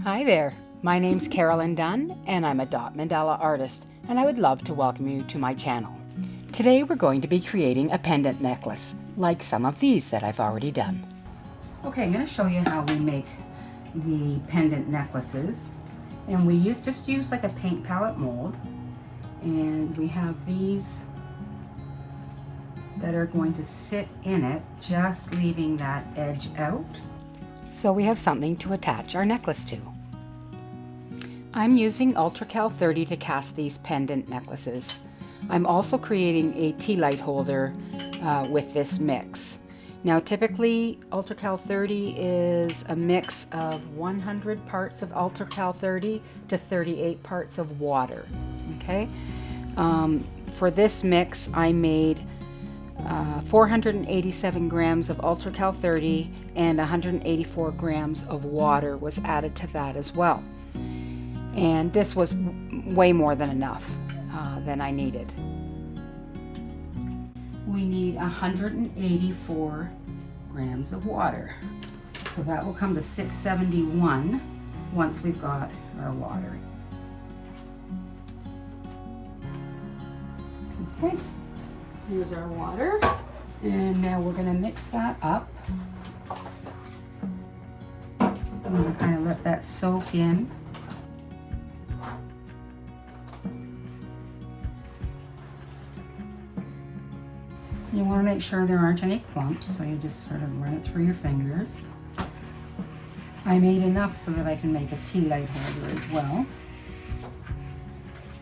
Hi there, my name's Carolyn Dunn and I'm a dot mandala artist, and I would love to welcome you to my channel. Today we're going to be creating a pendant necklace, like some of these that I've already done. Okay, I'm going to show you how we make the pendant necklaces, and we just use like a paint palette mold, and we have these that are going to sit in it, just leaving that edge out. So we have something to attach our necklace to. I'm using Ultracal 30 to cast these pendant necklaces. I'm also creating a tea light holder with this mix. Now typically Ultracal 30 is a mix of 100 parts of Ultracal 30 to 38 parts of water. Okay, for this mix I made 487 grams of Ultracal 30 and 184 grams of water was added to that as well. And this was way more than enough than I needed. We need 184 grams of water. So that will come to 671 once we've got our water. Okay. Here's our water, and now we're going to mix that up. I'm going to kind of let that soak in. You want to make sure there aren't any clumps, so you just sort of run it through your fingers. I made enough so that I can make a tea light holder as well.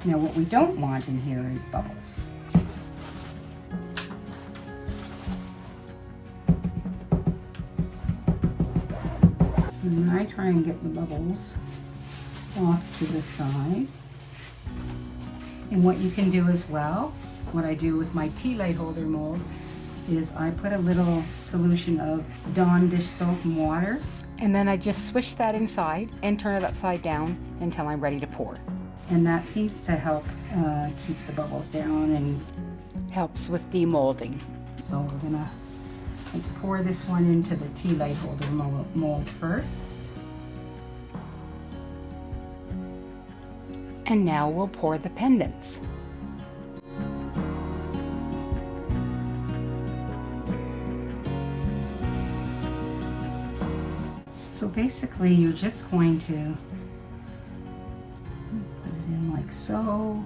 Now what we don't want in here is bubbles. And I try and get the bubbles off to the side. And what you can do as well, what I do with my tea light holder mold, is I put a little solution of Dawn dish soap and water, and then I just swish that inside and turn it upside down until I'm ready to pour. And that seems to help keep the bubbles down and helps with demolding. So let's pour this one into the tea light holder mold first. And now we'll pour the pendants. So basically you're just going to put it in like so.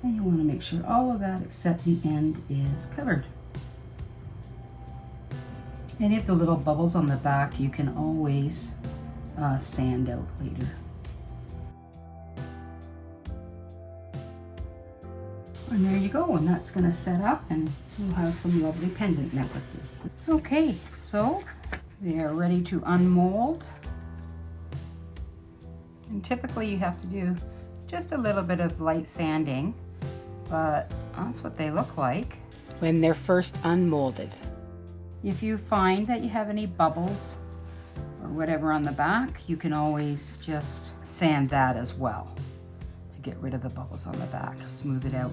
And you want to make sure all of that except the end is covered. Any of the little bubbles on the back you can always sand out later. And there you go, and that's going to set up and we'll have some lovely pendant necklaces. Okay, so they are ready to unmold. And typically you have to do just a little bit of light sanding, but that's what they look like when they're first unmolded. If you find that you have any bubbles or whatever on the back, you can always just sand that as well to get rid of the bubbles on the back, smooth it out.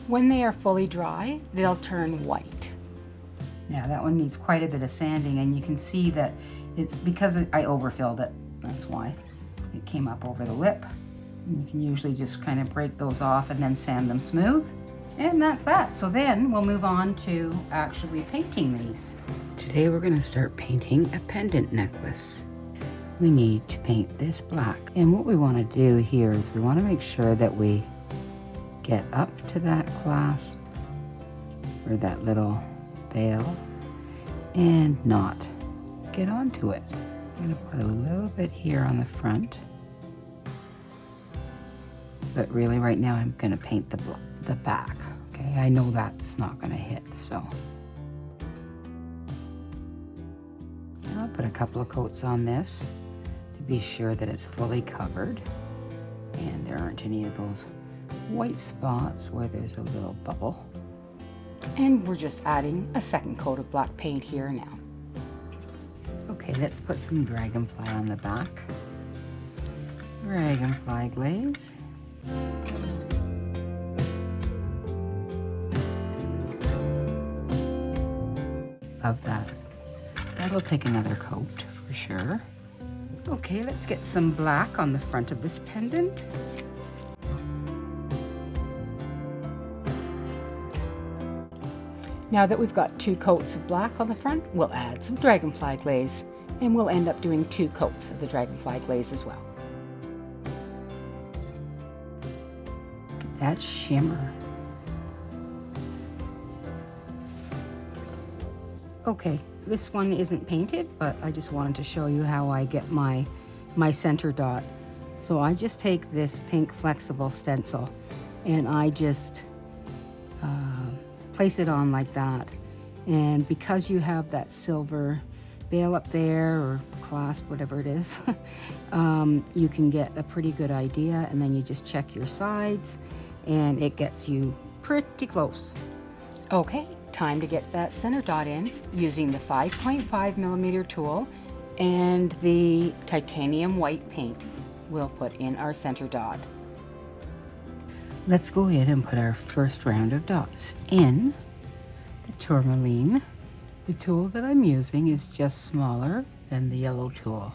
When they are fully dry, they'll turn white. Yeah, that one needs quite a bit of sanding, and you can see that it's because I overfilled it. That's why it came up over the lip. And you can usually just kind of break those off and then sand them smooth. And that's that. So then we'll move on to actually painting these. Today we're going to start painting a pendant necklace. We need to paint this black. And what we want to do here is we want to make sure that we get up to that clasp or that little veil and not get onto it. I'm going to put a little bit here on the front, but really right now I'm going to paint the back. Okay, I know that's not going to hit, so I'll put a couple of coats on this to be sure that it's fully covered and there aren't any of those white spots where there's a little bubble. And we're just adding a second coat of black paint here now. Okay, let's put some Dragonfly on the back. Dragonfly Glaze. Love that That'll take another coat for sure. Okay, let's get some black on the front of this pendant. Now that we've got 2 coats of black on the front, we'll add some Dragonfly Glaze, and we'll end up doing 2 coats of the Dragonfly Glaze as well. Look at that shimmer. Okay, this one isn't painted, but I just wanted to show you how I get my center dot. So I just take this pink flexible stencil and I just place it on like that. And because you have that silver bail up there, or clasp, whatever it is, you can get a pretty good idea, and then you just check your sides and it gets you pretty close. Okay, time to get that center dot in using the 5.5mm tool and the titanium white paint. We'll put in our center dot. Let's go in and put our first round of dots in the Tourmaline. The tool that I'm using is just smaller than the yellow tool.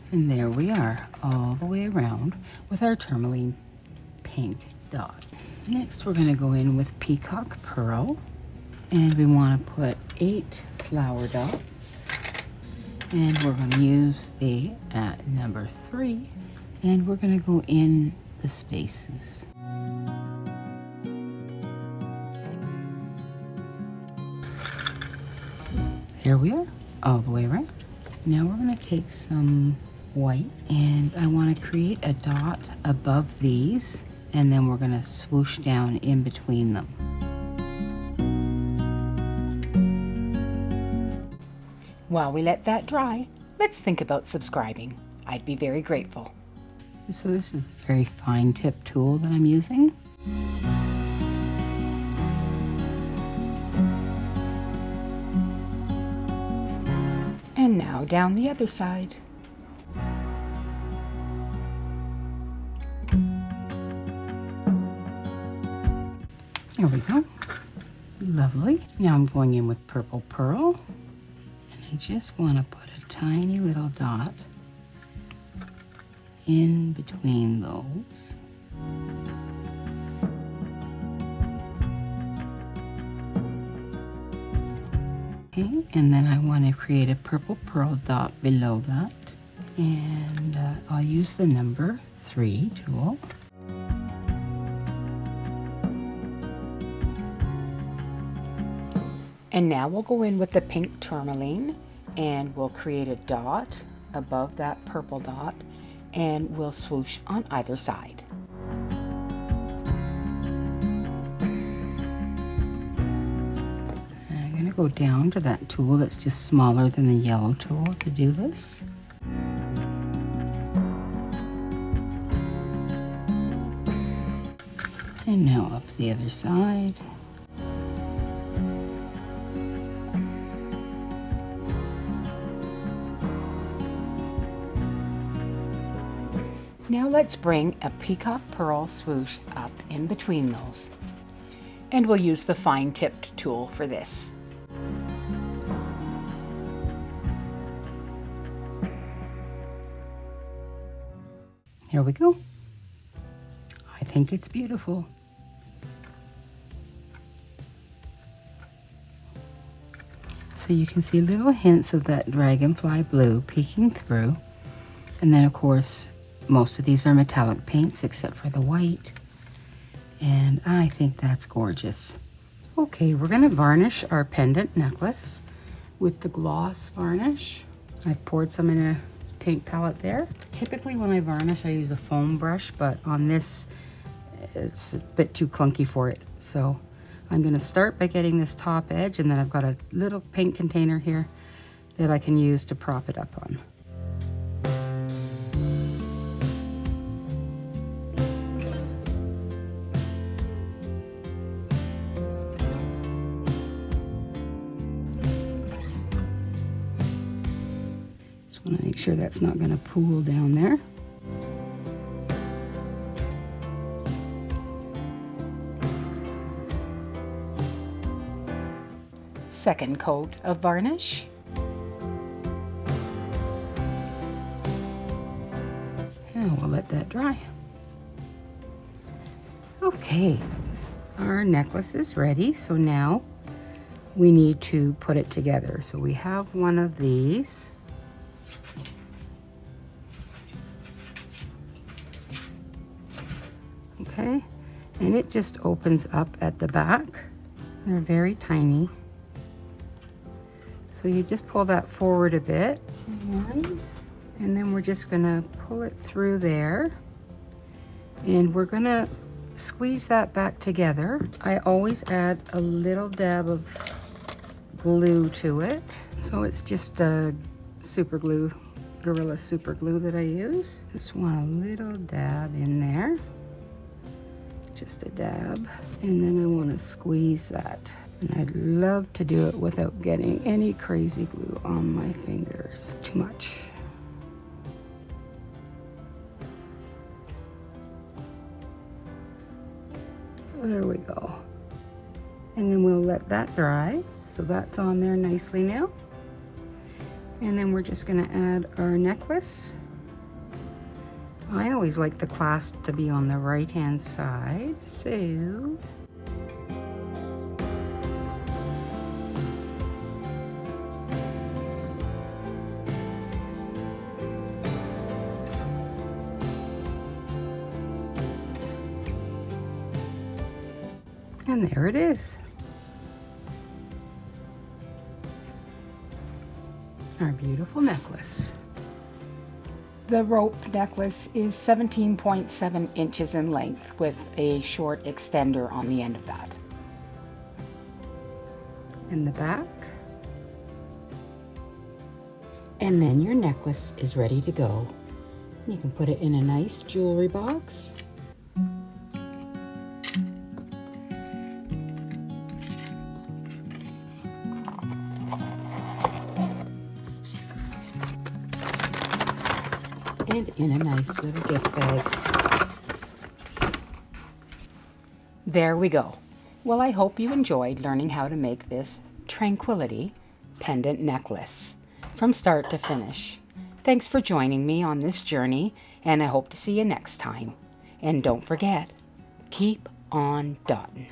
And there we are, all the way around with our Tourmaline paint dot. Next, we're going to go in with Peacock Pearl, and we want to put 8 flower dots, and we're going to use the number 3, and we're going to go in the spaces. There we are, all the way around. Now we're going to take some white, and I want to create a dot above these, and then we're going to swoosh down in between them. While we let that dry, let's think about subscribing. I'd be very grateful. So this is a very fine tip tool that I'm using. And now down the other side. There we go. Lovely. Now I'm going in with purple pearl, and I just want to put a tiny little dot in between those. Okay, and then I want to create a purple pearl dot below that, and I'll use the number 3 tool. And now we'll go in with the pink tourmaline, and we'll create a dot above that purple dot, and we'll swoosh on either side. I'm going to go down to that tool that's just smaller than the yellow tool to do this. And now up the other side. Now let's bring a peacock pearl swoosh up in between those. And we'll use the fine tipped tool for this. Here we go. I think it's beautiful. So you can see little hints of that dragonfly blue peeking through. And then of course, most of these are metallic paints except for the white, and I think that's gorgeous. Okay, we're going to varnish our pendant necklace with the gloss varnish. I've poured some in a paint palette there. Typically when I varnish I use a foam brush, but on this it's a bit too clunky for it. So I'm going to start by getting this top edge, and then I've got a little paint container here that I can use to prop it up on. Want to make sure that's not going to pool down there. Second coat of varnish. And we'll let that dry. Okay, our necklace is ready, so now we need to put it together. So we have one of these. Okay, and it just opens up at the back. They're very tiny. So you just pull that forward a bit, and then we're just gonna pull it through there, and we're gonna squeeze that back together. I always add a little dab of glue to it. So it's just a super glue, Gorilla super glue that I use. Just want a little dab in there. Just a dab. And then I want to squeeze that. And I'd love to do it without getting any crazy glue on my fingers. Too much. There we go. And then we'll let that dry. So that's on there nicely now. And then we're just gonna add our necklace. I always like the clasp to be on the right-hand side, so and there it is. Our beautiful necklace. The rope necklace is 17.7 inches in length with a short extender on the end of that. In the back. And then your necklace is ready to go. You can put it in a nice jewelry box. And in a nice little gift bag. There we go. Well, I hope you enjoyed learning how to make this Tranquility pendant necklace from start to finish. Thanks for joining me on this journey, and I hope to see you next time. And don't forget, keep on dotting.